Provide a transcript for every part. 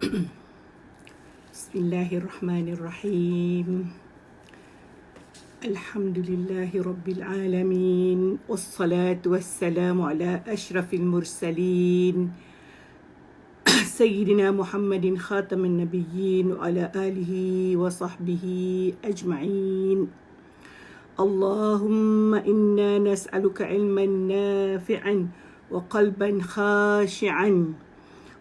Bismillahirrahmanirrahim. Alhamdulillahi Rabbil Alamin. Wassalatu wassalamu ala ashrafil mursalin. Sayyidina Muhammadin khatamin nabiyyin wa ala alihi wa sahbihi ajma'in. Allahumma inna nas'aluka ilman nafi'an wa qalban khashi'an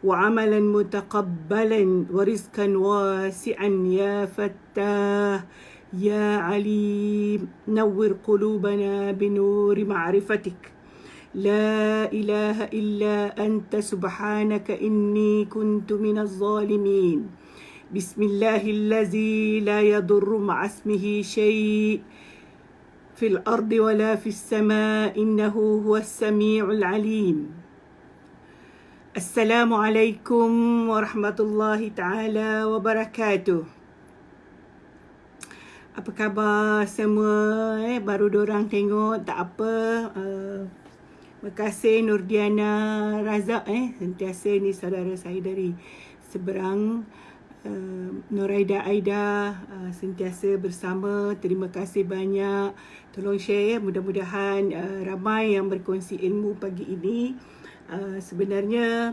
وعملا متقبلا ورزقا واسعا يا فتاه يا عليم نور قلوبنا بنور معرفتك لا إله إلا أنت سبحانك إني كنت من الظالمين بسم الله الذي لا يضر مع اسمه شيء في الأرض ولا في السماء إنه هو السميع العليم. Assalamualaikum warahmatullahi ta'ala wabarakatuh. Apa khabar semua? Baru dorang tengok, tak apa. Terima kasih Nurdiana Razak. Sentiasa ni saudara saya dari seberang. Noraida Aida sentiasa bersama. Terima kasih banyak. Tolong share. Mudah-mudahan ramai yang berkongsi ilmu pagi ini. Sebenarnya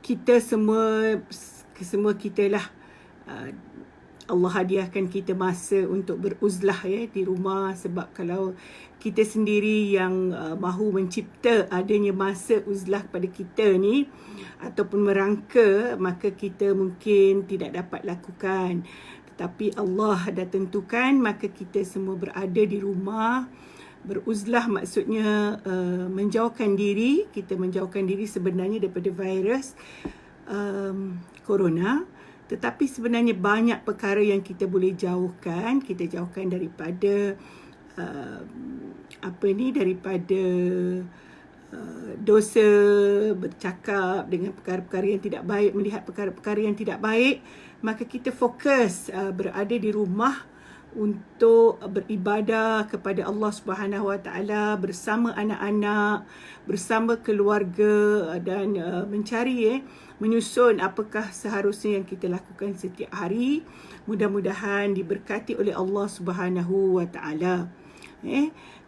kita semua kita lah, Allah hadiahkan kita masa untuk beruzlah di rumah. Sebab kalau kita sendiri yang mahu mencipta adanya masa uzlah pada kita ni ataupun merangka, maka kita mungkin tidak dapat lakukan. Tetapi Allah dah tentukan, maka kita semua berada di rumah. Beruzlah maksudnya menjauhkan diri. Kita menjauhkan diri sebenarnya daripada virus corona. Tetapi sebenarnya banyak perkara yang kita boleh jauhkan. Kita jauhkan daripada daripada dosa, bercakap dengan perkara-perkara yang tidak baik, melihat perkara-perkara yang tidak baik. Maka kita fokus berada di rumah untuk beribadah kepada Allah Subhanahu Wa Taala bersama anak-anak, bersama keluarga dan menyusun apakah seharusnya yang kita lakukan setiap hari. Mudah-mudahan diberkati oleh Allah Subhanahu Wa Taala.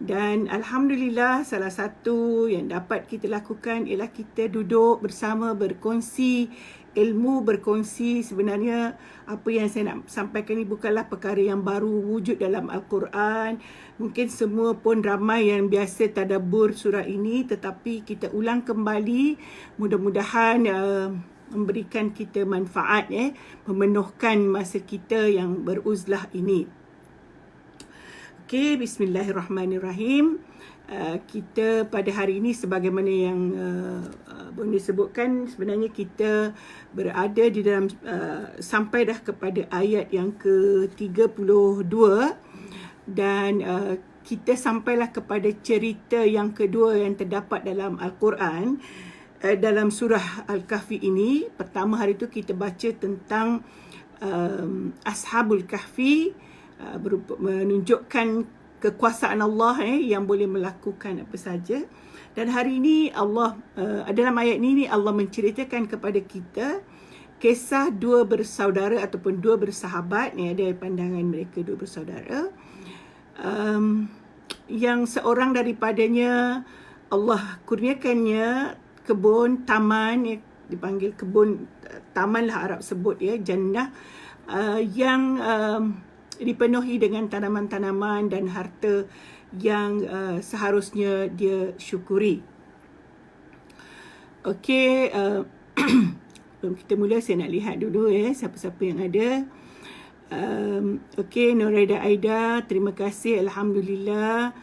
Dan alhamdulillah, salah satu yang dapat kita lakukan ialah kita duduk bersama, berkongsi ilmu, berkongsi. Sebenarnya apa yang saya nak sampaikan ni bukanlah perkara yang baru wujud dalam Al-Quran. Mungkin semua pun ramai yang biasa tadabbur surah ini, tetapi kita ulang kembali. Mudah-mudahan memberikan kita manfaat, memenuhkan masa kita yang beruzlah ini. Okey, bismillahirrahmanirrahim. Kita pada hari ini sebagaimana yang Bonda sebutkan, sebenarnya kita berada di dalam sampai dah kepada ayat yang ke-32 dan kita sampailah kepada cerita yang kedua yang terdapat dalam Al-Quran dalam surah Al-Kahfi ini. Pertama hari itu kita baca tentang Ashabul Kahfi, menunjukkan kekuasaan Allah yang boleh melakukan apa saja. Dan hari ini Allah dalam ayat ini Allah menceritakan kepada kita kisah dua bersaudara ataupun dua bersahabat. Ada pandangan mereka dua bersaudara, yang seorang daripadanya Allah kurniakannya kebun, taman, dipanggil kebun, taman lah Arab sebut, jannah, yang dipenuhi dengan tanaman-tanaman dan harta yang seharusnya dia syukuri. Okey, sebelum kita mula saya nak lihat dulu siapa-siapa yang ada. Okey, Noraida Aida, terima kasih, alhamdulillah.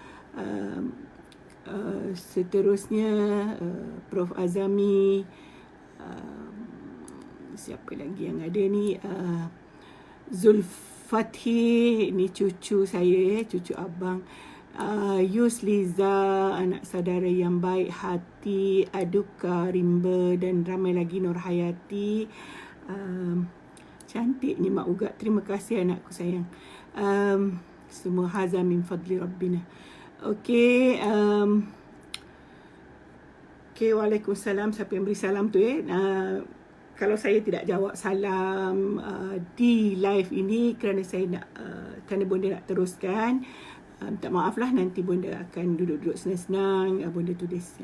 Seterusnya Prof Azami, siapa lagi yang ada ni, Zulfathi, ni cucu saya, cucu abang. Yusliza, anak saudara yang baik hati, Aduka, Rimba dan ramai lagi, Nurhayati. Cantiknya Mak Ugat, terima kasih anakku sayang. Semua hazam min fadli Rabbina. Okey, Okey, Waalaikumsalam. Siapa yang beri salam tu kalau saya tidak jawab salam di live ini kerana saya nak kerana bonda nak teruskan, minta maaf lah, nanti bonda akan duduk-duduk senang-senang, bonda tulis.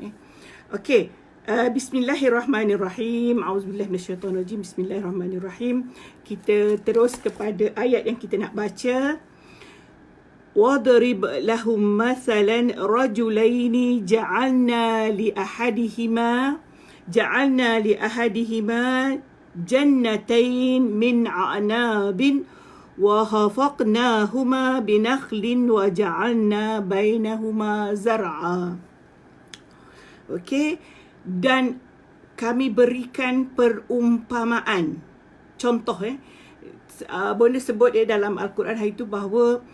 Okey, Bismillahirrahmanirrahim. Auzubillahi minasyaitonirrajim. Bismillahirrahmanirrahim. Kita terus kepada ayat yang kita nak baca. وَضْرِبْ لَهُمْ مَثَلًا رَجُلَيْنِ جَعَلْنَا لِأَحَدِهِمَا جَنَّتَيْنِ مِنْ أَعْنَابٍ وَحَفَظْنَاهُمَا بِنَخْلٍ وَجَعَلْنَا بَيْنَهُمَا زَرْعًا. Okey, dan kami berikan perumpamaan. Contoh bonda sebut dalam Al-Quran hari itu bahawa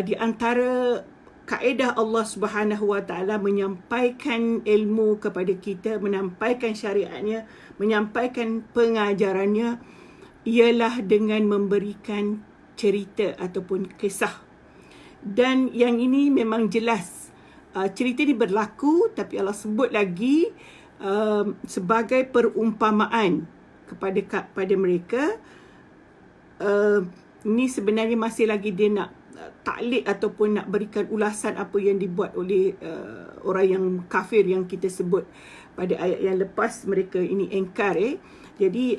di antara kaedah Allah Subhanahu Wa Taala menyampaikan ilmu kepada kita, menyampaikan syariatnya, menyampaikan pengajarannya ialah dengan memberikan cerita ataupun kisah. Dan yang ini memang jelas cerita ini berlaku, tapi Allah sebut lagi sebagai perumpamaan kepada mereka. Ini sebenarnya masih lagi dia nak taklid ataupun nak berikan ulasan apa yang dibuat oleh orang yang kafir yang kita sebut pada ayat yang lepas. Mereka ini engkar. Jadi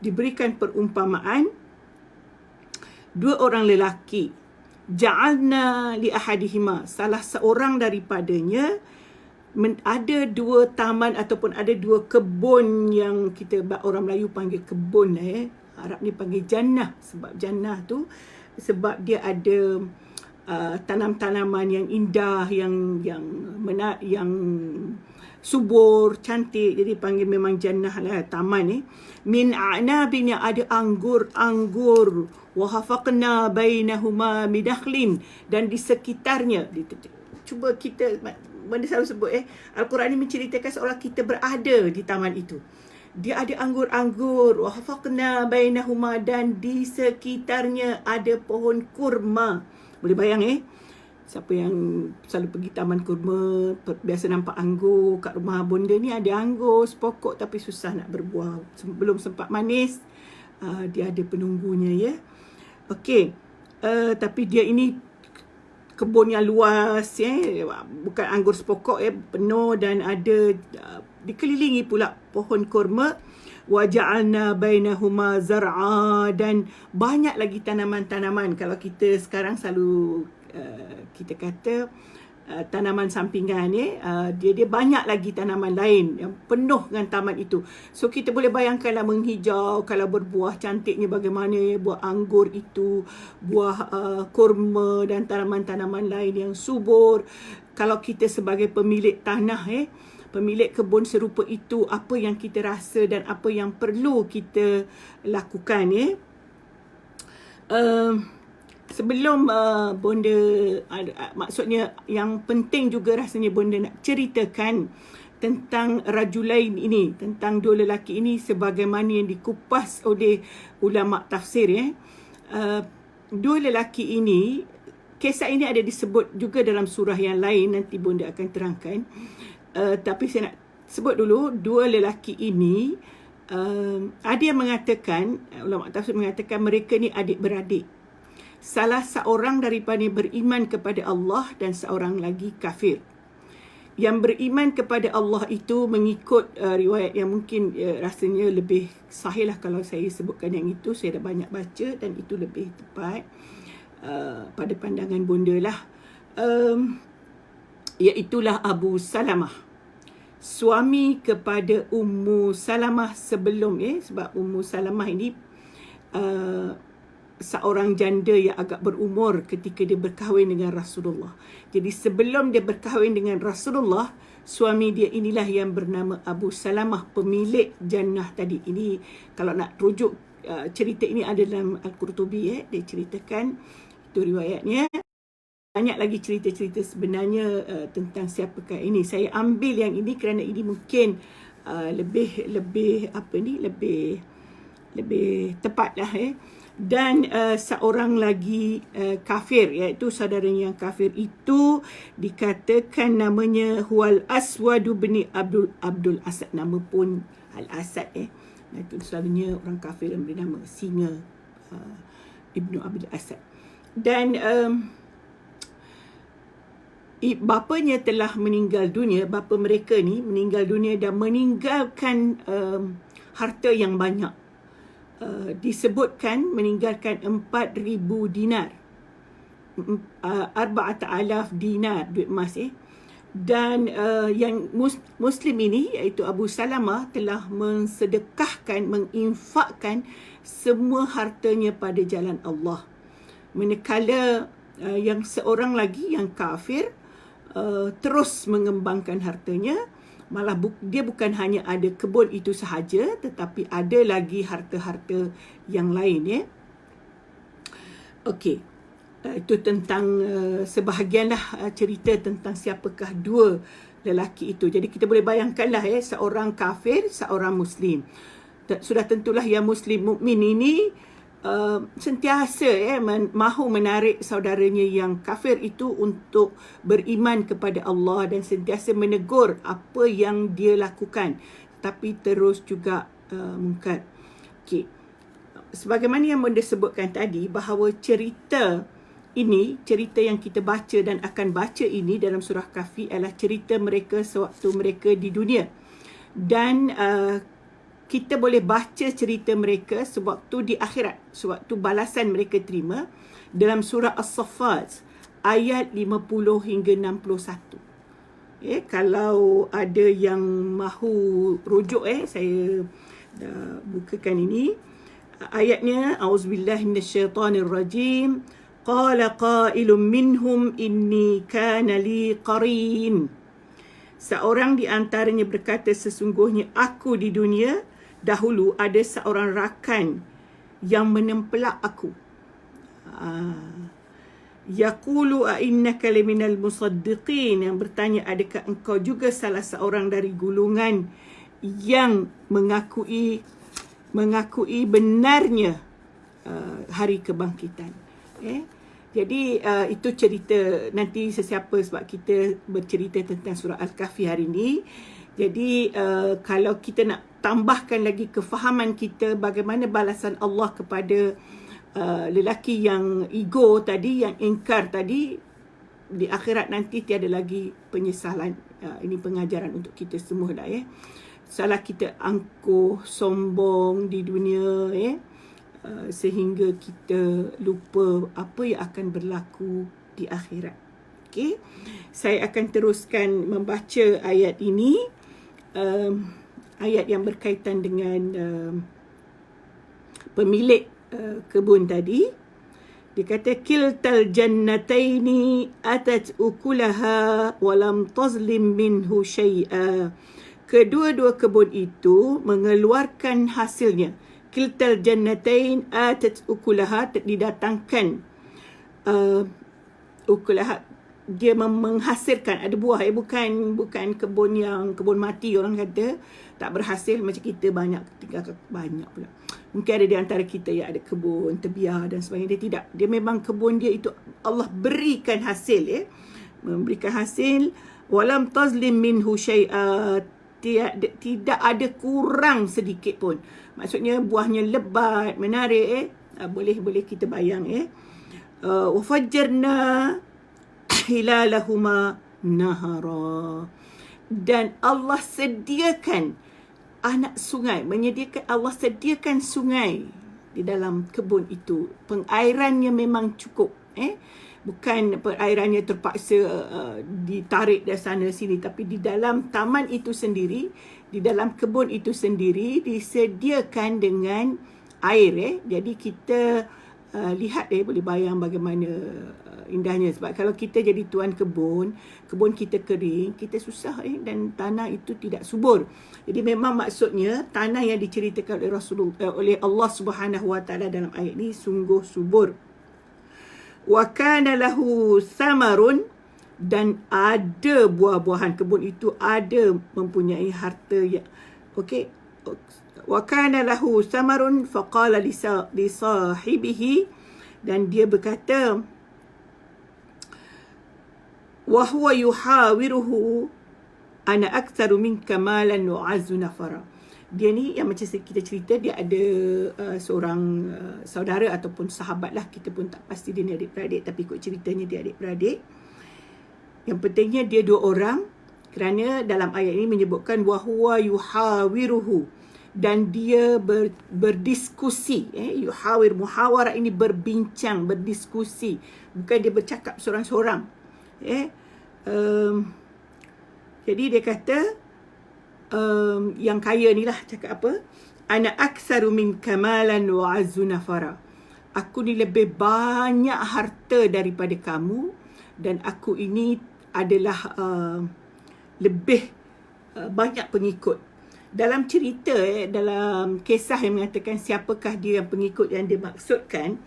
diberikan perumpamaan dua orang lelaki. Ja'alna li ahadihima, salah seorang daripadanya ada dua taman ataupun ada dua kebun yang kita orang Melayu panggil kebun. Arab ni panggil jannah, sebab jannah tu sebab dia ada tanam-tanaman yang indah, yang subur, cantik. Jadi panggil memang jannah lah, taman min a'nabin, yang ada anggur wa hafaqna bainahuma bidakhlin, dan di sekitarnya. Cuba kita, benda selalu sebut Al-Quran ini menceritakan seolah kita berada di taman itu. Dia ada anggur-anggur, wa hafaqna bainahuma, dan di sekitarnya ada pohon kurma. Boleh bayang siapa yang selalu pergi taman kurma, biasa nampak anggur. Kat rumah bonda ni ada anggur sepokok tapi susah nak berbuah, belum sempat manis. Dia ada penunggunya Okey, tapi dia ini kebun yang luas, bukan anggur sepokok, penuh, dan ada dikelilingi pula pohon kurma. Wa ja'alna bainahuma zar'a, dan banyak lagi tanaman-tanaman. Kalau kita sekarang selalu kita kata tanaman sampingan, dia banyak lagi tanaman lain yang penuh dengan taman itu. So kita boleh bayangkanlah menghijau, kalau berbuah cantiknya bagaimana, buah anggur itu, buah kurma dan tanaman-tanaman lain yang subur. Kalau kita sebagai pemilik tanah, pemilik kebun serupa itu, apa yang kita rasa dan apa yang perlu kita lakukan. Sebelum bonda, maksudnya yang penting juga rasanya bonda nak ceritakan tentang rajulain ini, tentang dua lelaki ini sebagaimana yang dikupas oleh ulama tafsir. Dua lelaki ini, kisah ini ada disebut juga dalam surah yang lain, nanti bonda akan terangkan. Tapi saya nak sebut dulu dua lelaki ini. Ada yang mengatakan, ulama tafsir mengatakan mereka ni adik-beradik. Salah seorang daripada beriman kepada Allah dan seorang lagi kafir. Yang beriman kepada Allah itu mengikut riwayat yang mungkin rasanya lebih sahih lah kalau saya sebutkan yang itu. Saya dah banyak baca dan itu lebih tepat pada pandangan bonda lah. Iaitulah Abu Salamah, suami kepada Ummu Salamah sebelum, sebab Ummu Salamah ini seorang janda yang agak berumur ketika dia berkahwin dengan Rasulullah. Jadi sebelum dia berkahwin dengan Rasulullah, suami dia inilah yang bernama Abu Salamah, pemilik jannah tadi. Ini kalau nak rujuk cerita ini ada dalam Al-Qurtubi, dia ceritakan itu riwayatnya. Banyak lagi cerita-cerita sebenarnya tentang siapakah ini. Saya ambil yang ini kerana ini mungkin lebih tepat lah. dan seorang lagi kafir, iaitu saudaranya yang kafir itu dikatakan namanya Huwal Aswadu bin Abdul Asad. Nama pun Al-Asad itu selalunya orang kafir yang bernama singa Ibnu Abdul Asad. Dan bapanya telah meninggal dunia. Bapa mereka ni meninggal dunia dan meninggalkan harta yang banyak. Disebutkan meninggalkan 4,000 dinar, 4,000 dinar duit emas dan yang Muslim ini iaitu Abu Salamah telah mensedekahkan, menginfakkan semua hartanya pada jalan Allah. Manakala yang seorang lagi yang kafir terus mengembangkan hartanya. Malah dia bukan hanya ada kebun itu sahaja, tetapi ada lagi harta-harta yang lain Okey. Itu tentang sebahagianlah cerita tentang siapakah dua lelaki itu. Jadi kita boleh bayangkanlah seorang kafir, seorang Muslim. Sudah tentulah yang Muslim mukmin ini sentiasa mahu menarik saudaranya yang kafir itu untuk beriman kepada Allah dan sentiasa menegur apa yang dia lakukan, tapi terus juga mungkar. Okey. Sebagaimana yang Bunda sebutkan tadi, bahawa cerita yang kita baca dan akan baca ini dalam surah Kahfi adalah cerita mereka sewaktu mereka di dunia. Dan kita boleh baca cerita mereka sewaktu di akhirat, sewaktu balasan mereka terima dalam surah As-Saffat ayat 50 hingga 61. Kalau ada yang mahu rujuk, saya dah bukakan ini. Ayatnya, A'udzubillahi minasyaitonirrajim. Qala qailun minhum inni kana li qarin. Seorang di antaranya berkata, sesungguhnya aku di dunia dahulu ada seorang rakan yang menempelak aku. Yaqulu a innaka laminal musaddiqin, yang bertanya, adakah engkau juga salah seorang dari golongan yang mengakui benarnya hari kebangkitan. Jadi itu cerita nanti sesiapa, sebab kita bercerita tentang surah Al-Kahfi hari ini. Jadi kalau kita nak tambahkan lagi kefahaman kita bagaimana balasan Allah kepada lelaki yang ego tadi, yang ingkar tadi, di akhirat nanti tiada lagi penyesalan. Ini pengajaran untuk kita semua dah Salah kita angkuh, sombong di dunia sehingga kita lupa apa yang akan berlaku di akhirat. Okey, saya akan teruskan membaca ayat ini. Ayat yang berkaitan dengan pemilik kebun tadi. Dia kata, kiltal jannataini atat ukulaha walam tazlim minhu syai'a. Kedua-dua kebun itu mengeluarkan hasilnya. Kiltal jannatain atat ukulaha, didatangkan ukulaha, dia menghasilkan, ada buah bukan kebun mati orang kata tak berhasil macam kita banyak, tinggal banyak pula. Mungkin ada di antara kita yang ada kebun tebiah dan sebagainya. Dia tidak, dia memang kebun dia itu Allah berikan hasil memberikan hasil. Walam tazlim minhu syai'a, tidak ada kurang sedikit pun. Maksudnya buahnya lebat, menarik boleh kita bayang wa fajjarna hilalahuma nahara, dan Allah sediakan anak sungai, Allah sediakan sungai di dalam kebun itu. Pengairannya memang cukup bukan perairannya terpaksa ditarik dari sana sini, tapi di dalam taman itu sendiri, di dalam kebun itu sendiri disediakan dengan air. Jadi kita lihat boleh bayang bagaimana indahnya. Sebab kalau kita jadi tuan kebun kita kering, kita susah dan tanah itu tidak subur. Jadi memang maksudnya tanah yang diceritakan oleh Allah Subhanahu Wa Taala dalam ayat ini sungguh subur. Wa kana lahu samarun, dan ada buah-buahan, kebun itu ada mempunyai harta yang okey, wa kana lahu samarun faqala li sahibihi, dan dia berkata wa huwa yuhawiruhu ana aktsaru minka malan wa azzu nafara. Dia ni yang macam kita cerita, dia ada seorang saudara ataupun sahabat lah, kita pun tak pasti dia ni adik-beradik, tapi ikut ceritanya dia adik-beradik. Yang pentingnya dia 2 orang, kerana dalam ayat ini menyebutkan wa huwa yuhawiruhu, dan dia berdiskusi. Yuhawir, muhawarah ini berbincang, berdiskusi, bukan dia bercakap seorang-seorang. Jadi dia kata, yang kaya ni lah cakap apa? Ana aktsaru minka malan wa azzu nafara. Aku ni lebih banyak harta daripada kamu, dan aku ini adalah lebih banyak pengikut. Dalam cerita, dalam kisah yang mengatakan siapakah dia yang pengikut yang dia maksudkan,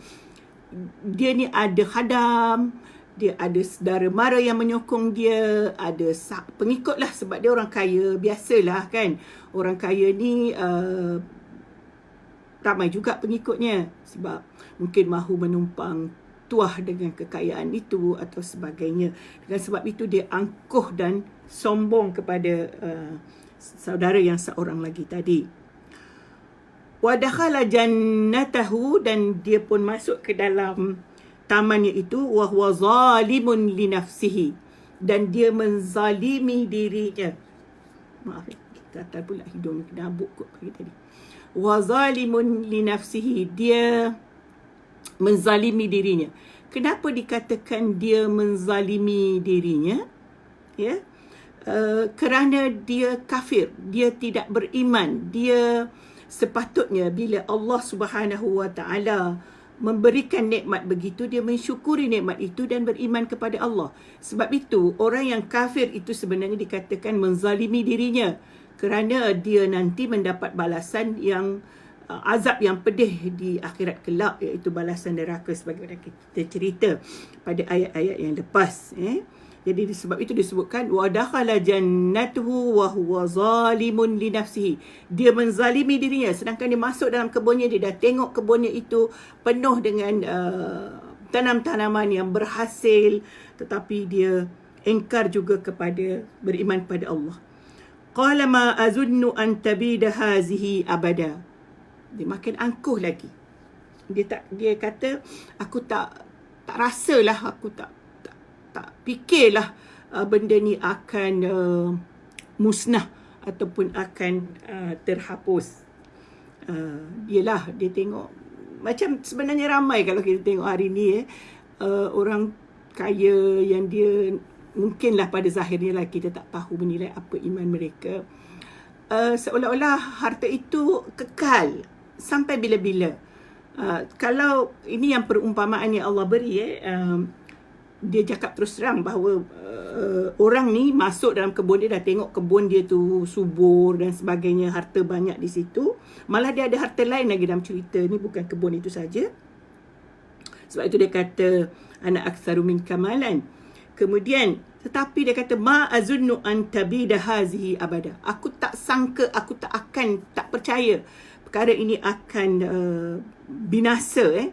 dia ni ada khadam, dia ada saudara mara yang menyokong dia, ada pengikut lah, sebab dia orang kaya. Biasalah kan, orang kaya ni ramai juga pengikutnya, sebab mungkin mahu menumpang tuah dengan kekayaan itu atau sebagainya. Dengan sebab itu dia angkuh dan sombong kepada saudara yang seorang lagi tadi. Wa dakhala jannatahu, dan dia pun masuk ke dalam tamannya itu, wa huwa zalimun li nafsihi, dan dia menzalimi dirinya. Maaf, kita pula hidung kena habuk kot pagi tadi. Wa zalimun li nafsihi, dia menzalimi dirinya. Kenapa dikatakan dia menzalimi dirinya? Ya, kerana dia kafir, dia tidak beriman. Dia sepatutnya bila Allah Subhanahu Wa Taala memberikan nikmat begitu, dia mensyukuri nikmat itu dan beriman kepada Allah. Sebab itu orang yang kafir itu sebenarnya dikatakan menzalimi dirinya, kerana dia nanti mendapat balasan yang azab yang pedih di akhirat kelak, iaitu balasan neraka sebagaimana kita cerita pada ayat-ayat yang lepas. Jadi sebab itu disebutkan wa dakhala jannatuhu wa huwa zalimun li nafsihi. Dia menzalimi dirinya, sedangkan dia masuk dalam kebunnya, dia dah tengok kebunnya itu penuh dengan tanam-tanaman yang berhasil, tetapi dia engkar juga kepada beriman kepada Allah. Qala ma azunnu an tabida hazihi abada. Dia makin angkuh lagi. Dia kata, aku tak rasalah, aku tak fikirlah benda ni akan musnah ataupun akan terhapus. Dia tengok macam sebenarnya ramai kalau kita tengok hari ni orang kaya yang dia mungkinlah pada zahirnya lah kita tak tahu menilai apa iman mereka. Seolah-olah harta itu kekal sampai bila-bila. Kalau ini yang perumpamaan yang Allah beri, dia cakap terus terang bahawa orang ni masuk dalam kebun dia, dah tengok kebun dia tu subur dan sebagainya, harta banyak di situ. Malah dia ada harta lain lagi dalam cerita ni, bukan kebun itu saja. Sebab itu dia kata ana aktsaru minka malan. Kemudian tetapi dia kata ma azunnu an tabida hazihi abada. Aku tak sangka, aku tak percaya perkara ini akan binasa.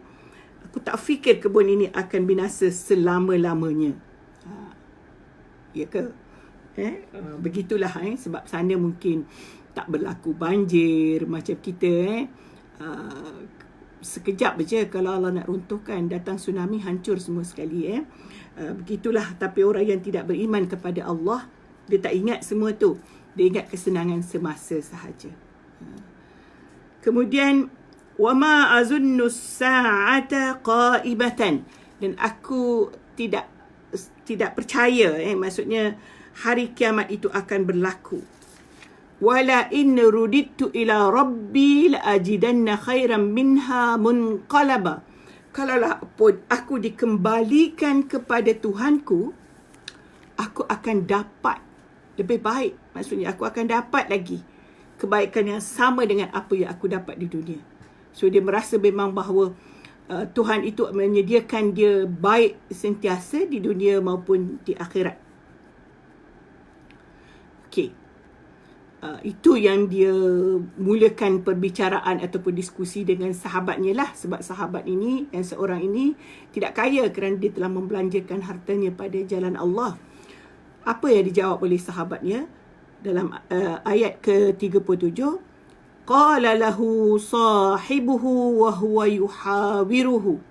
Aku tak fikir kebun ini akan binasa selama-lamanya. Ya ke? Begitulah. Sebab sana mungkin tak berlaku banjir macam kita. Sekejap je kalau Allah nak runtuhkan, datang tsunami, hancur semua sekali. Begitulah. Tapi orang yang tidak beriman kepada Allah, dia tak ingat semua tu. Dia ingat kesenangan semasa sahaja. Kemudian wama azunnu as-sa'ata qa'ibatan, dan aku tidak percaya, maksudnya hari kiamat itu akan berlaku. Wala in rudittu ila rabbi la ajidanna khairan minha munqalaba. Kalaulah pun aku dikembalikan kepada Tuhanku, aku akan dapat lebih baik. Maksudnya aku akan dapat lagi kebaikan yang sama dengan apa yang aku dapat di dunia. So dia merasa memang bahawa Tuhan itu menyediakan dia baik sentiasa di dunia maupun di akhirat. Okey. itu yang dia mulakan perbicaraan ataupun diskusi dengan sahabatnya lah. Sebab sahabat ini, yang seorang ini tidak kaya kerana dia telah membelanjakan hartanya pada jalan Allah. Apa yang dijawab oleh sahabatnya dalam ayat ke-37? Qala lahu sahibuhu wa huwa yuhawiruhu.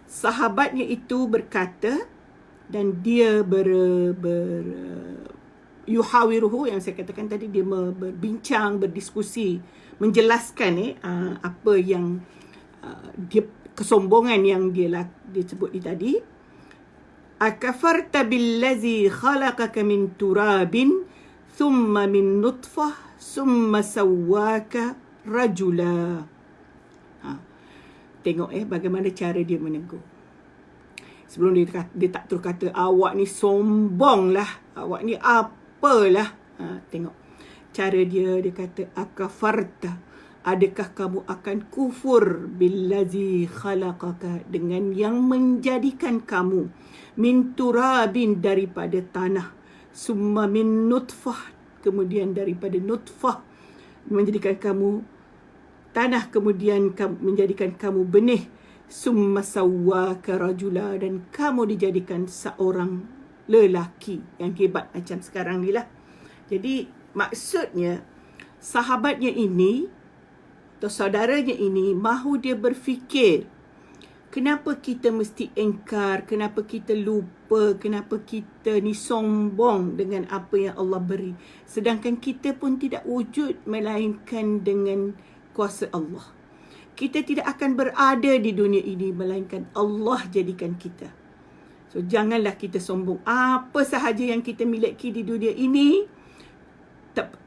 Sahabatnya itu berkata dan dia yuhawiruhu, yang saya katakan tadi, dia berbincang, berdiskusi, menjelaskan apa yang dia, kesombongan yang dia sebut tadi. Akafarta billazi khalaqaka min turabin thumma min nutfah thumma sawwaka rajula. Tengok bagaimana cara dia menegur. Sebelum dia tak terus kata awak ni sombong lah, awak ni apalah. Tengok cara dia kata akafarta, adakah kamu akan kufur billazi khalaqaka, dengan yang menjadikan kamu, min turabin, daripada tanah, summa min nutfah, kemudian daripada nutfah, menjadikan kamu tanah, kemudian menjadikan kamu benih, summa sawwaka rajula, dan kamu dijadikan seorang lelaki yang hebat macam sekarang ni lah. Jadi maksudnya sahabatnya ini atau saudaranya ini mahu dia berfikir, kenapa kita mesti engkar, kenapa kita lupa, kenapa kita ni sombong dengan apa yang Allah beri, sedangkan kita pun tidak wujud melainkan dengan kuasa Allah. Kita tidak akan berada di dunia ini melainkan Allah jadikan kita. So janganlah kita sombong. Apa sahaja yang kita miliki di dunia ini,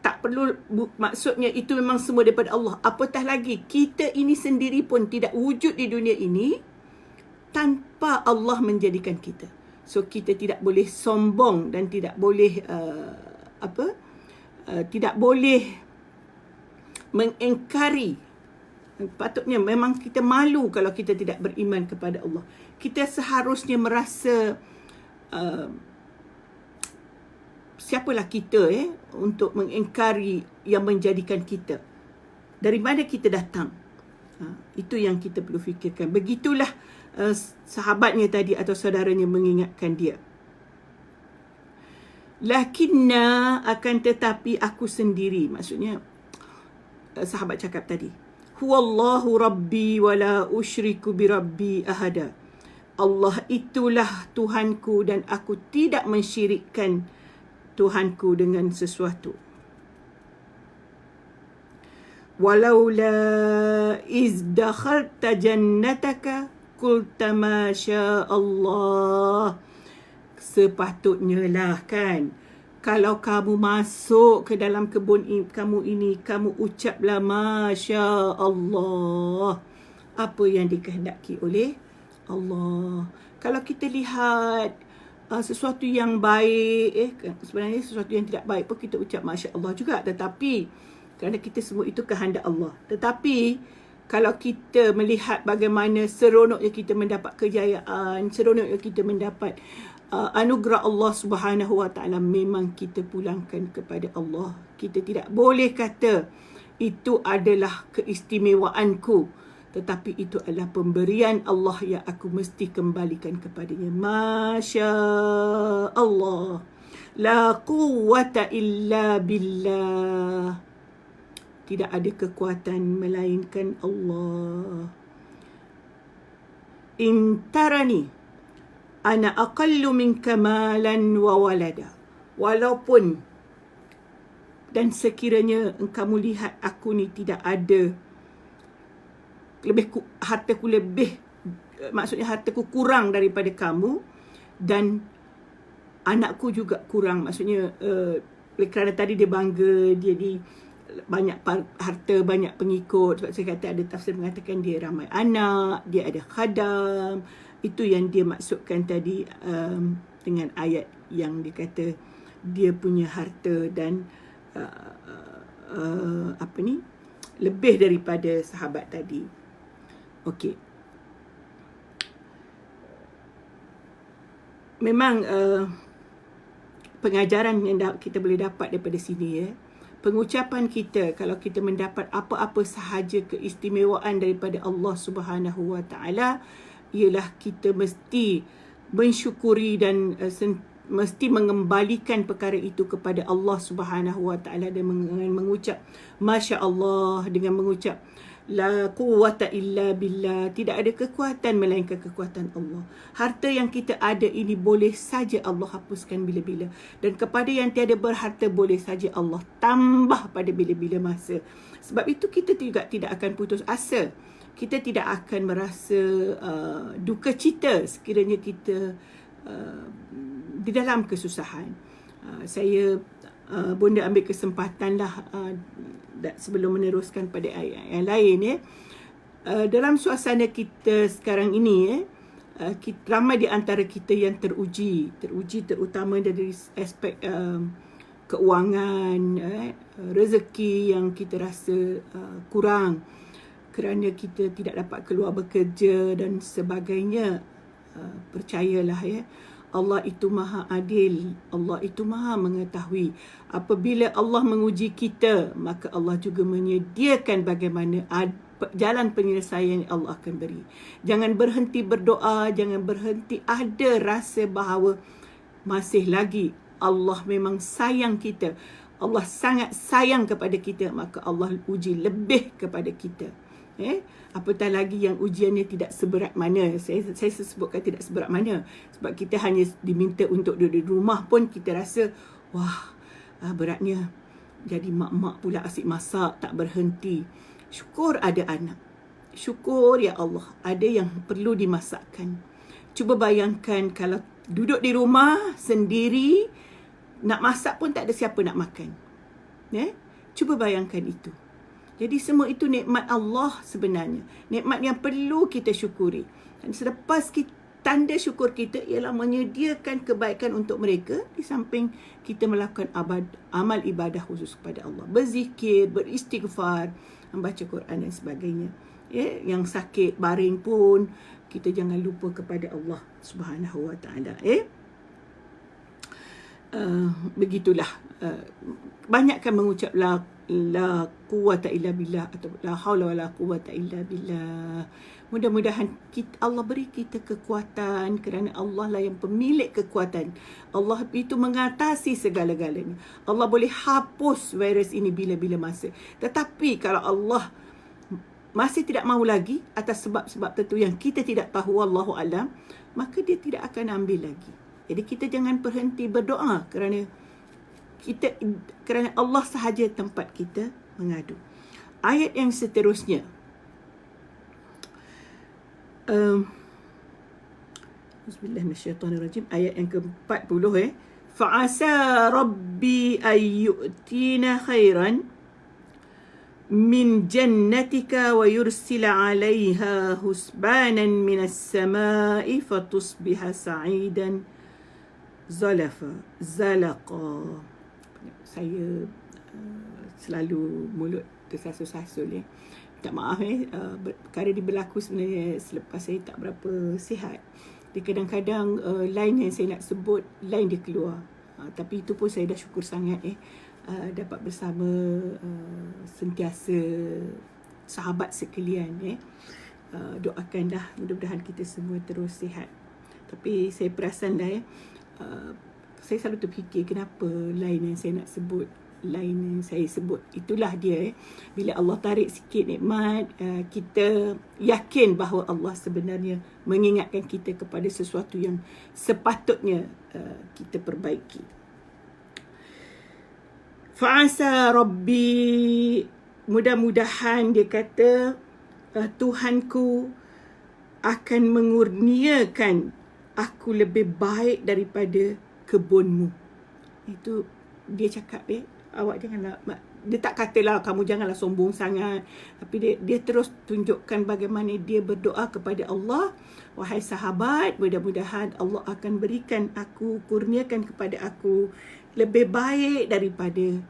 tak perlu, maksudnya itu memang semua daripada Allah. Apatah lagi kita ini sendiri pun tidak wujud di dunia ini tanpa Allah menjadikan kita. So kita tidak boleh sombong dan tidak boleh tidak boleh mengingkari. Patutnya memang kita malu kalau kita tidak beriman kepada Allah. Kita seharusnya merasa siapalah kita untuk mengingkari yang menjadikan kita. Dari mana kita datang? Itu yang kita perlu fikirkan. Begitulah sahabatnya tadi atau saudaranya mengingatkan dia. Lakinna, akan tetapi aku sendiri, maksudnya sahabat cakap tadi, huwallahu rabbi wa la usyriku bi rabbi ahada. Allah itulah Tuhanku dan aku tidak mensyirikkan Tuhanku dengan sesuatu. Walaula iz dakhalta jannataka qulta ma sya Allah. Sepatutnya lah kan, kalau kamu masuk ke dalam kebun kamu ini, kamu ucaplah Masya Allah, apa yang dikehendaki oleh Allah. Kalau kita lihat sesuatu yang baik, sebenarnya sesuatu yang tidak baik pun kita ucap Masya Allah juga. Tetapi kerana kita semua itu kehendak Allah. Tetapi kalau kita melihat bagaimana seronoknya kita mendapat kejayaan, seronoknya kita mendapat anugerah Allah Subhanahu Wa Taala, memang kita pulangkan kepada Allah. Kita tidak boleh kata itu adalah keistimewaanku, tetapi itu adalah pemberian Allah yang aku mesti kembalikan kepadanya. Masya Allah, la quwwata illa billah. Tidak ada kekuatan melainkan Allah. Intarani ana aqallu minka malan wa walada. Walaupun dan sekiranya kamu lihat aku ni tidak ada hartaku lebih, maksudnya hartaku kurang daripada kamu, dan anakku juga kurang, maksudnya kerana tadi dia bangga, dia ni banyak harta, banyak pengikut. Sebab saya kata ada tafsir mengatakan dia ramai anak, dia ada khadam. Itu yang dia maksudkan tadi dengan ayat yang dia kata dia punya harta dan lebih daripada sahabat tadi. Okey. Memang pengajaran yang kita boleh dapat daripada sini pengucapan kita kalau kita mendapat apa-apa sahaja keistimewaan daripada Allah Subhanahu Wa Taala, ialah kita mesti mensyukuri dan mesti mengembalikan perkara itu kepada Allah Subhanahu Wa Taala dengan mengucap Masya Allah, dengan mengucap La quwwata illa billah. Tidak ada kekuatan melainkan kekuatan Allah. Harta yang kita ada ini boleh saja Allah hapuskan bila-bila. Dan kepada yang tiada berharta boleh saja Allah tambah pada bila-bila masa. Sebab itu kita juga tidak akan putus asa. Kita tidak akan merasa duka cita sekiranya kita di dalam kesusahan. Saya Bonda ambil kesempatan lah sebelum meneruskan pada ayat yang lain dalam suasana kita sekarang ini ramai di antara kita yang teruji terutama dari aspek keuangan, rezeki yang kita rasa kurang kerana kita tidak dapat keluar bekerja dan sebagainya. Percayalah Allah itu maha adil, Allah itu maha mengetahui. Apabila Allah menguji kita, maka Allah juga menyediakan bagaimana jalan penyelesaian yang Allah akan beri. Jangan berhenti berdoa, jangan berhenti ada rasa bahawa masih lagi Allah memang sayang kita. Allah sangat sayang kepada kita, maka Allah uji lebih kepada kita. Apatah lagi yang ujiannya tidak seberat mana. Saya sebutkan tidak seberat mana sebab kita hanya diminta untuk duduk di rumah pun kita rasa wah beratnya. Jadi mak-mak pula asyik masak tak berhenti. Syukur ada anak. Syukur ya Allah ada yang perlu dimasakkan. Cuba bayangkan kalau duduk di rumah sendiri, nak masak pun tak ada siapa nak makan. Cuba bayangkan itu. Jadi semua itu nikmat Allah sebenarnya. Nikmat yang perlu kita syukuri. Dan selepas tanda syukur kita ialah menyediakan kebaikan untuk mereka di samping kita melakukan amal ibadah khusus kepada Allah. Berzikir, beristighfar, membaca Quran dan sebagainya. Yang sakit baring pun kita jangan lupa kepada Allah Subhanahu Wa Taala. Begitulah. Banyakkan mengucap la quwwata illa billah atau la haula wala quwwata illa billah. Mudah-mudahan Allah beri kita kekuatan kerana Allah lah yang pemilik kekuatan. Allah itu mengatasi segala-galanya. Allah boleh hapus virus ini bila-bila masa. Tetapi kalau Allah masih tidak mahu lagi atas sebab-sebab tertentu yang kita tidak tahu, wallahu alam, maka dia tidak akan ambil lagi. Jadi kita jangan berhenti berdoa kerana Allah sahaja tempat kita mengadu. Ayat yang seterusnya. Bismillahirrahmanirrahim. Ayat yang ke-40 Fa'asa rabbi ayyu'tina khairan min jannatika wa yursila 'alayha husbanan minas sama'i fatusbiha sa'idan zalaqa. Saya selalu mulut tersasul-sasul minta maaf perkara dia berlaku sebenarnya selepas saya tak berapa sihat. Dia kadang-kadang line yang saya nak sebut line dia keluar. Tapi itu pun saya dah syukur sangat dapat bersama sentiasa sahabat sekalian. Doakanlah mudah-mudahan kita semua terus sihat. Tapi saya perasan dah saya selalu terfikir kenapa line yang saya nak sebut, line yang saya sebut. Itulah dia. Bila Allah tarik sikit nikmat, kita yakin bahawa Allah sebenarnya mengingatkan kita kepada sesuatu yang sepatutnya kita perbaiki. Fa'asa Rabbi, mudah-mudahan dia kata Tuhanku akan mengurniakan aku lebih baik daripada kebunmu. Itu dia cakap awak janganlah, dia tak katalah kamu janganlah sombong sangat, tapi dia terus tunjukkan bagaimana dia berdoa kepada Allah. Wahai sahabat, mudah-mudahan Allah akan berikan aku, kurniakan kepada aku lebih baik daripada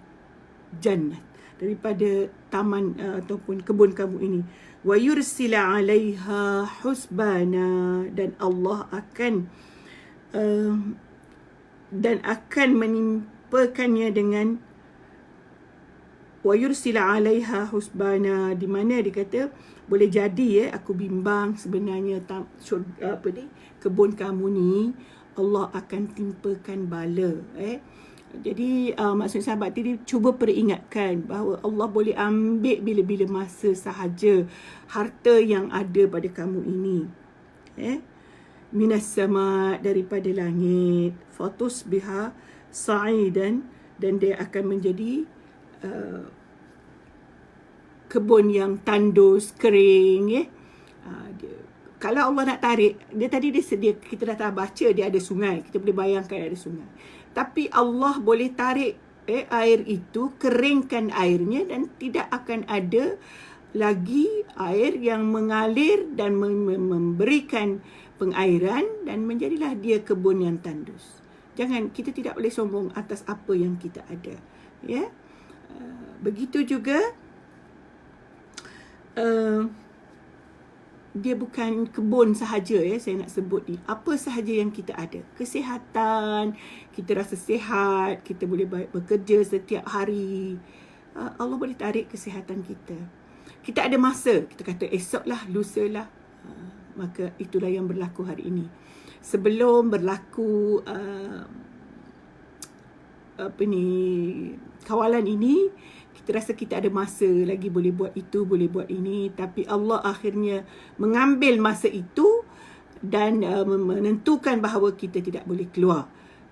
jannat, daripada taman ataupun kebun kamu ini. Wa yursila 'alaiha husbana, dan Allah akan dan akan menimpakannya dengan wa yursila 'alaiha husbana, di mana dia kata boleh jadi aku bimbang sebenarnya kebun kamu ni Allah akan timpakan bala. Jadi maksud sahabat tadi cuba peringatkan bahawa Allah boleh ambil bila-bila masa sahaja harta yang ada pada kamu ini. Minas sama, daripada langit, fatus biha sa'idan, dan dia akan menjadi kebun yang tandus, kering. Kalau Allah nak tarik, dia tadi dia sedia, kita dah baca dia ada sungai, kita boleh bayangkan ada sungai. Tapi Allah boleh tarik air itu, keringkan airnya, dan tidak akan ada lagi air yang mengalir dan memberikan pengairan, dan menjadilah dia kebun yang tandus. Kita tidak boleh sombong atas apa yang kita ada. Begitu juga dia bukan kebun sahaja saya nak sebut ni. Apa sahaja yang kita ada. Kesihatan, kita rasa sihat, kita boleh bekerja setiap hari. Allah boleh tarik kesihatan kita. Kita ada masa, kita kata esoklah, lusalah. Maka itulah yang berlaku hari ini. Sebelum berlaku kawalan ini, kita rasa kita ada masa lagi, boleh buat itu, boleh buat ini. Tapi Allah akhirnya mengambil masa itu dan menentukan bahawa kita tidak boleh keluar.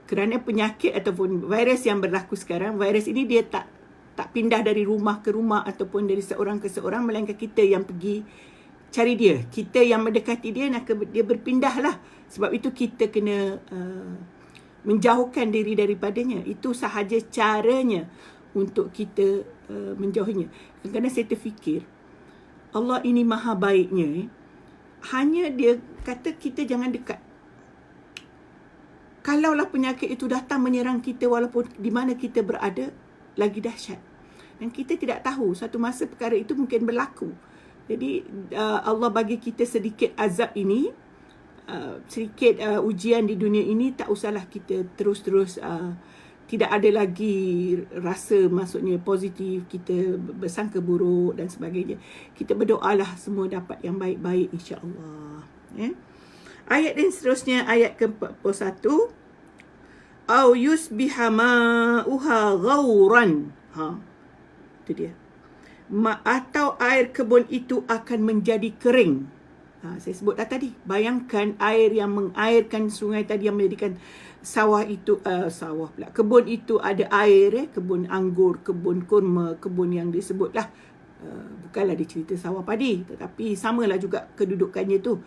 Kerana penyakit ataupun virus yang berlaku sekarang, virus ini dia tak pindah dari rumah ke rumah ataupun dari seorang ke seorang, melainkan kita yang pergi cari dia. Kita yang mendekati dia, dia berpindah lah. Sebab itu kita kena menjauhkan diri daripadanya. Itu sahaja caranya untuk kita menjauhinya. Kadang-kadang saya terfikir, Allah ini maha baiknya. Hanya dia kata kita jangan dekat. Kalaulah penyakit itu datang menyerang kita, walaupun di mana kita berada, lagi dahsyat. Dan kita tidak tahu satu masa perkara itu mungkin berlaku. Jadi Allah bagi kita sedikit azab ini, sedikit ujian di dunia ini, tak usahlah kita terus-terus tidak ada lagi rasa, maksudnya positif, kita bersangka buruk dan sebagainya. Kita berdoalah semua dapat yang baik-baik, insya-Allah. Ayat yang seterusnya, ayat ke-41. Au yusbiha ma'uha ghauran. Itu dia. Atau air kebun itu akan menjadi kering. Saya sebut dah tadi. Bayangkan air yang mengairkan sungai tadi, yang menjadikan sawah itu, kebun itu ada air, kebun anggur, kebun kurma, kebun yang disebutlah, bukanlah dia cerita sawah padi, tetapi samalah juga kedudukannya tu.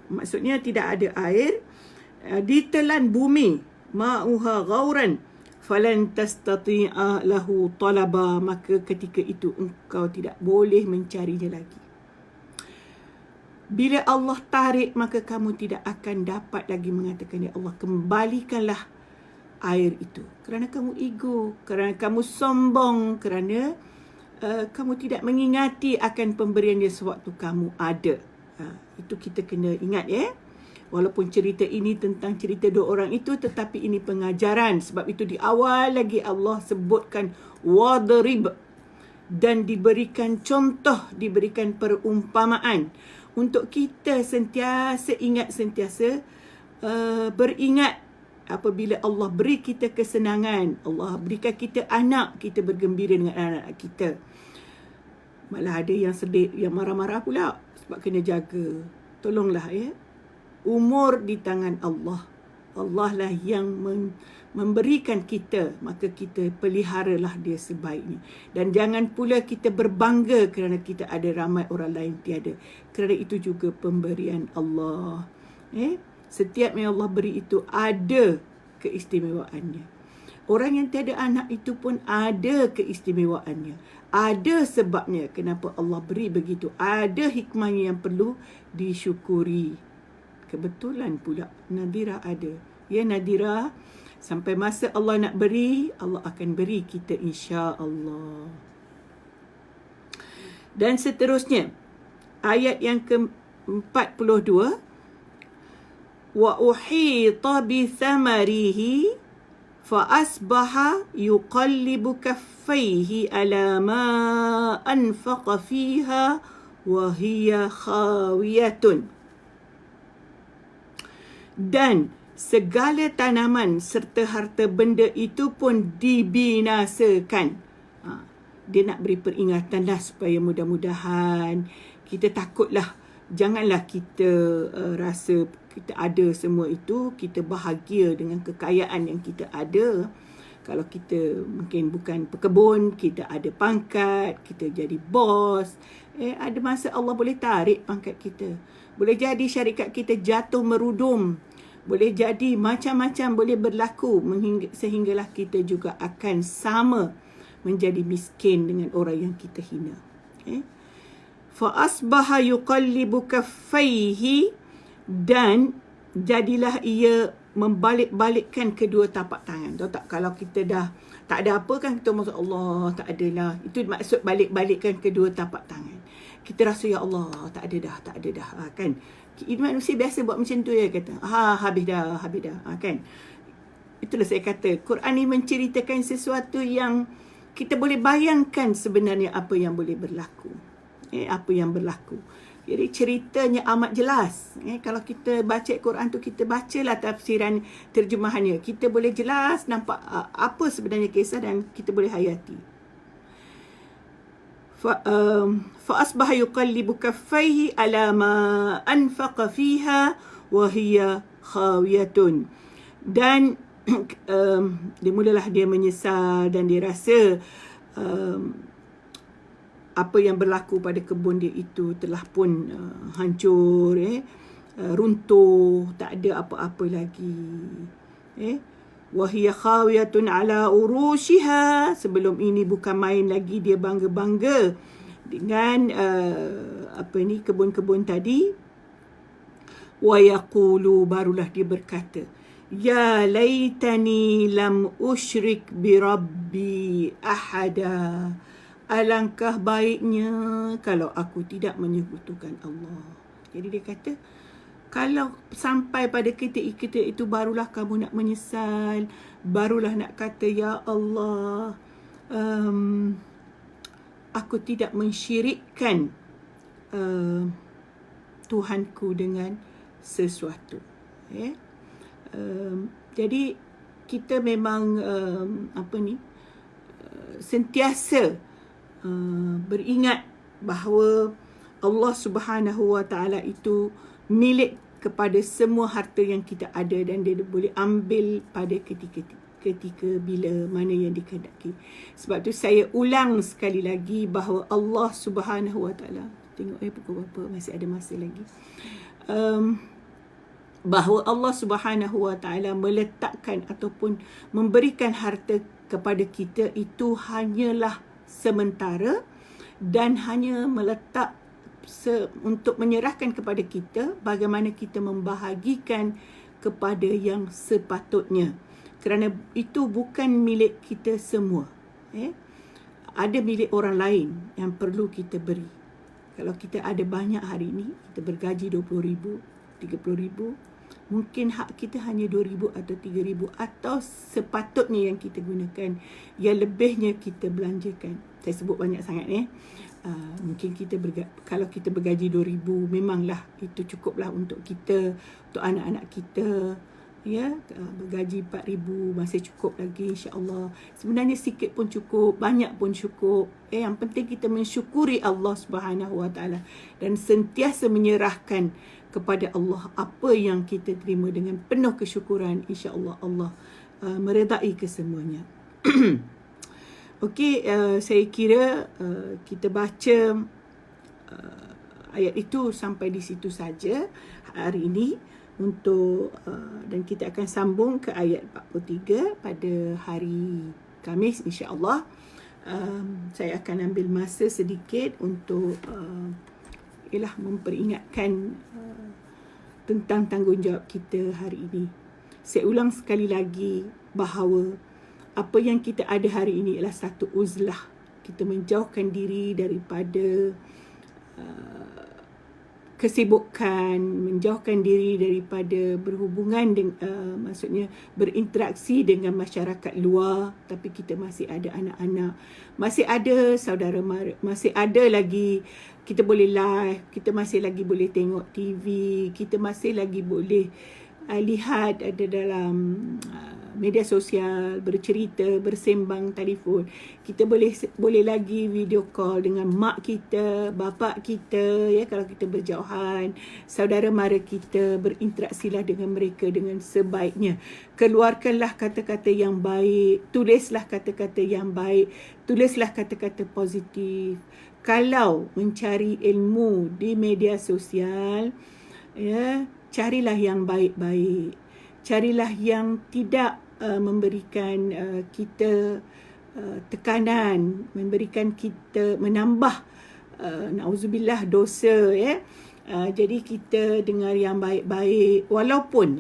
Maksudnya tidak ada air, ditelan bumi, ma'uha ghauran falan tastati'a lahu talaba, maka ketika itu engkau tidak boleh mencarinya lagi. Bila Allah tarik, maka kamu tidak akan dapat lagi mengatakan, ya Allah, kembalikanlah air itu. Kerana kamu ego, kerana kamu sombong, kerana kamu tidak mengingati akan pemberian dia sewaktu kamu ada. Itu kita kena ingat, Walaupun cerita ini tentang cerita dua orang itu, tetapi ini pengajaran. Sebab itu di awal lagi Allah sebutkan wadrib, dan diberikan contoh, diberikan perumpamaan untuk kita sentiasa ingat, sentiasa beringat apabila Allah beri kita kesenangan, Allah berikan kita anak, kita bergembira dengan anak-anak kita. Malah ada yang sedih, yang marah-marah pula sebab kena jaga. Tolonglah, umur di tangan Allah. Allah lah yang memberikan kita, maka kita peliharalah dia sebaiknya. Dan jangan pula kita berbangga kerana kita ada, ramai orang lain tiada. Kerana itu juga pemberian Allah. Setiap yang Allah beri itu ada keistimewaannya. Orang yang tiada anak itu pun ada keistimewaannya. Ada sebabnya kenapa Allah beri begitu. Ada hikmahnya yang perlu disyukuri. Kebetulan pula Nadira ada. Ya Nadira, sampai masa Allah nak beri, Allah akan beri kita, insya-Allah. Dan seterusnya, ayat yang ke-42, wa uhita bi thamarihi فأصبح يقلب كفيه على ما أنفق فيها وهي خاوية. Dan segala tanaman serta harta benda itu pun dibinasakan. Dia nak beri peringatan lah supaya mudah-mudahan kita takutlah. Janganlah kita rasa kita ada semua itu, kita bahagia dengan kekayaan yang kita ada. Kalau kita mungkin bukan pekebun, kita ada pangkat, kita jadi bos. Ada masa Allah boleh tarik pangkat kita. Boleh jadi syarikat kita jatuh merudum. Boleh jadi macam-macam boleh berlaku sehinggalah kita juga akan sama menjadi miskin dengan orang yang kita hina. Fa-asbaha yuqallibu kaffaihi, dan jadilah ia membalik-balikkan kedua tapak tangan. Tahu tak, kalau kita dah tak ada apa kan, kita maksud Allah tak adalah. Itu maksud balik-balikkan kedua tapak tangan. Kita rasa ya Allah tak ada dah kan. Manusia biasa buat macam tu ya, kata habis dah kan. Itulah saya kata Quran ni menceritakan sesuatu yang kita boleh bayangkan sebenarnya apa yang boleh berlaku. Apa yang berlaku. Jadi ceritanya amat jelas. Kalau kita baca Quran tu, kita bacalah tafsiran terjemahannya, kita boleh jelas nampak apa sebenarnya kisah dan kita boleh hayati. فأصبح يقلب كفيه على ما أنفق فيها وهي خاوية. Dan mulalah dia menyesal dan dia rasa apa yang berlaku pada kebun dia itu telah pun hancur, runtuh, tak ada apa-apa lagi. Wahia khawiyatun ala urushiha. Sebelum ini bukan main lagi dia bangga-bangga dengan kebun-kebun tadi. Wa yaqulu, barulah dia berkata, ya laitani lam usyrik bi rabbi ahada. Alangkah baiknya kalau aku tidak menyekutukan Allah. Jadi dia kata, kalau sampai pada ketika itu barulah kamu nak menyesal, barulah nak kata, ya Allah, aku tidak mensyirikkan Tuhanku dengan sesuatu. Jadi kita memang sentiasa beringat bahawa Allah Subhanahu Wa Taala itu milik kepada semua harta yang kita ada, dan dia boleh ambil pada ketika bila mana yang dikehendaki. Sebab tu saya ulang sekali lagi bahawa Allah Subhanahu Wa Taala, tengok pukul berapa, masih ada masa lagi, bahawa Allah Subhanahu Wa Taala meletakkan ataupun memberikan harta kepada kita itu hanyalah sementara, dan hanya meletak untuk menyerahkan kepada kita bagaimana kita membahagikan kepada yang sepatutnya. Kerana itu bukan milik kita semua. Ada milik orang lain yang perlu kita beri. Kalau kita ada banyak hari ini, kita bergaji 20,000, 30,000, mungkin hak kita hanya 2,000 atau 3,000, atau sepatutnya yang kita gunakan, yang lebihnya kita belanjakan. Saya sebut banyak sangat mungkin kita kalau kita bergaji 2,000, memanglah itu cukuplah untuk kita, untuk anak-anak kita. Bergaji 4,000 masih cukup lagi, insya-Allah. Sebenarnya sikit pun cukup, banyak pun cukup. Yang penting kita mensyukuri Allah Subhanahu Wa Taala dan sentiasa menyerahkan kepada Allah apa yang kita terima dengan penuh kesyukuran. Insya-Allah Allah meredai kesemuanya. Okey, saya kira kita baca ayat itu sampai di situ saja hari ini untuk dan kita akan sambung ke ayat 43 pada hari Khamis, insya-Allah. Saya akan ambil masa sedikit untuk memperingatkan tentang tanggungjawab kita hari ini. Saya ulang sekali lagi bahawa apa yang kita ada hari ini ialah satu uzlah. Kita menjauhkan diri daripada kesibukan, menjauhkan diri daripada berhubungan maksudnya berinteraksi dengan masyarakat luar, tapi kita masih ada anak-anak, masih ada saudara mara, masih ada lagi kita boleh live, kita masih lagi boleh tengok TV, kita masih lagi boleh lihat ada dalam media sosial, bercerita, bersembang telefon. Kita boleh lagi video call dengan mak kita, bapa kita, ya, kalau kita berjauhan, saudara mara kita, berinteraksilah dengan mereka dengan sebaiknya. Keluarkanlah kata-kata yang baik, tulislah kata-kata yang baik, tulislah kata-kata positif. Kalau mencari ilmu di media sosial, ya, carilah yang baik-baik. Carilah yang tidak memberikan kita tekanan, memberikan kita menambah na'udzubillah dosa, ya. Jadi kita dengar yang baik-baik, walaupun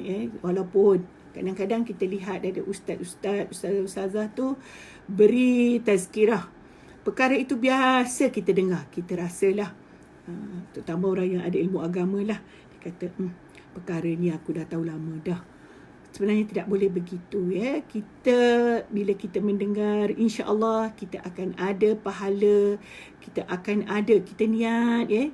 kadang-kadang kita lihat ada ustazah tu beri tazkirah. Perkara itu biasa kita dengar, kita rasalah, terutama orang yang ada ilmu agama lah, dia kata perkara ni aku dah tahu lama dah. Sebenarnya tidak boleh begitu, ya. Bila kita mendengar, insya-Allah kita akan ada pahala, kita niat, ya,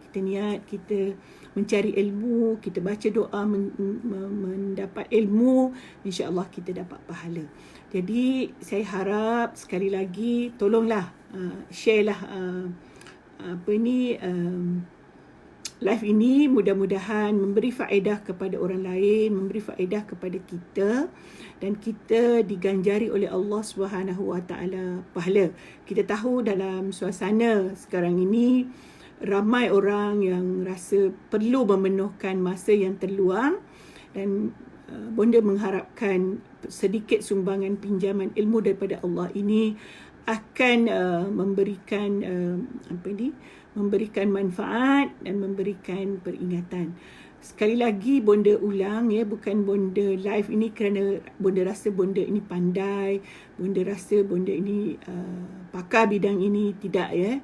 kita mencari ilmu, kita baca doa mendapat ilmu, insya-Allah kita dapat pahala. Jadi saya harap sekali lagi tolonglah share lah live ini, mudah-mudahan memberi faedah kepada orang lain, memberi faedah kepada kita, dan kita diganjari oleh Allah SWT pahala. Kita tahu dalam suasana sekarang ini ramai orang yang rasa perlu memenuhkan masa yang terluang, dan bonda mengharapkan sedikit sumbangan pinjaman ilmu daripada Allah ini akan memberikan manfaat dan memberikan peringatan. Sekali lagi bonda ulang, ya, bukan bonda live ini kerana bonda rasa bonda ini pandai, bonda rasa bonda ini pakar bidang ini, tidak, ya.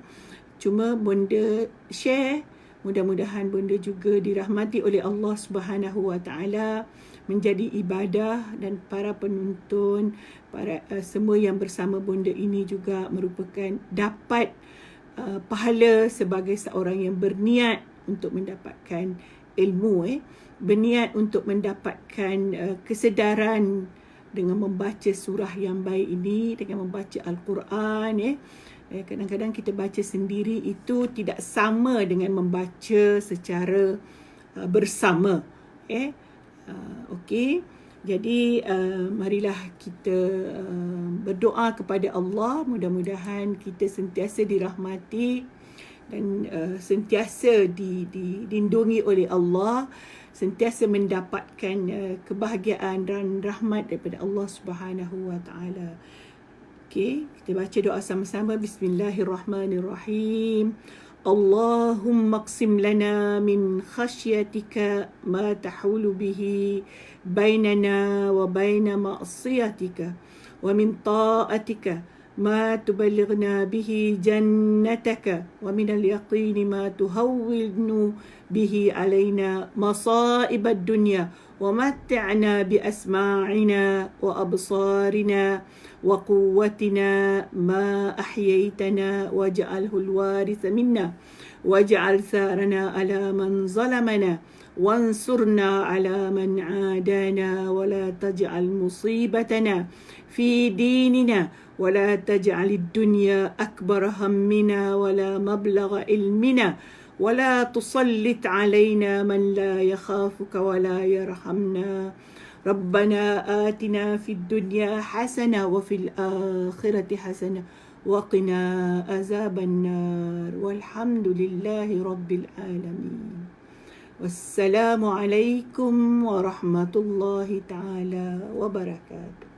Cuma bonda share, mudah-mudahan bonda juga dirahmati oleh Allah SWT, menjadi ibadah, dan para penonton, para semua yang bersama bonda ini juga merupakan dapat pahala sebagai seorang yang berniat untuk mendapatkan ilmu, berniat untuk mendapatkan kesedaran dengan membaca surah yang baik ini, dengan membaca Al-Quran. Kadang-kadang kita baca sendiri itu tidak sama dengan membaca secara bersama. Okey. Jadi marilah kita berdoa kepada Allah, mudah-mudahan kita sentiasa dirahmati dan sentiasa dilindungi oleh Allah, sentiasa mendapatkan kebahagiaan dan rahmat daripada Allah SWT. Okey, kita baca doa sama-sama. Bismillahirrahmanirrahim. Allahumma qsim lana min khasyatika ma tahulu bihi bainana wa baina ma'siyatika, wa min ta'atika ma tuballighna bihi jannataka, wa min al-yaqin ma tuhawwinu bihi alaina masa'ib ad-dunya, wa mat'ana bi asma'ina wa absarina wa quwwatina ma ahyaytana waj'alhu al-waritha minna waj'al tharana ala man zalamana وانصرنا على من عادانا ولا تجعل مصيبتنا في ديننا ولا تجعل الدنيا أكبر همنا ولا مبلغ علمنا ولا تسلط علينا من لا يخافك ولا يرحمنا ربنا آتنا في الدنيا حسنة وفي الآخرة حسنة وقنا عذاب النار والحمد لله رب العالمين. Wassalamualaikum warahmatullahi taala wabarakatuh.